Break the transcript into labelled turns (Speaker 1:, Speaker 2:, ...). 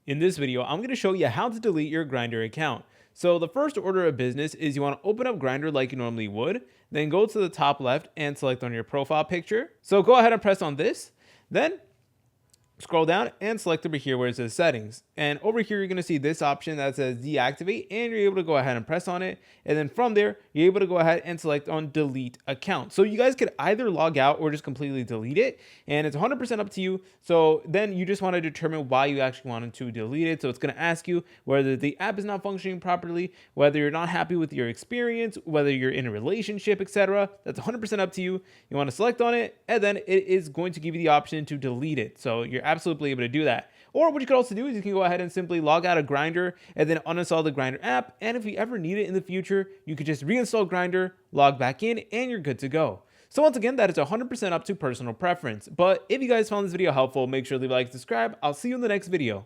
Speaker 1: In this video, I'm going to show you how to delete your Grindr account. So the first order of business is you want to open up Grindr like you normally would, then go to the top left and select on your profile picture. So go ahead and press on this. Then scroll down and select over here where it says settings. And over here, you're going to see this option that says deactivate, and you're able to go ahead and press on it. And then from there, you're able to go ahead and select on delete account. So you guys could either log out or just completely delete it. And it's 100% up to you. So then you just want to determine why you actually wanted to delete it. So it's going to ask you whether the app is not functioning properly, whether you're not happy with your experience, whether you're in a relationship, etc. That's 100% up to you. You want to select on it, and then it is going to give you the option to delete it. So you're absolutely able to do that. Or what you could also do is you can go ahead and simply log out of Grindr and then uninstall the Grindr app. And if you ever need it in the future, you could just reinstall Grindr, log back in, and you're good to go. So once again, that is 100% up to personal preference. But if you guys found this video helpful, make sure to leave a like, subscribe. I'll see you in the next video.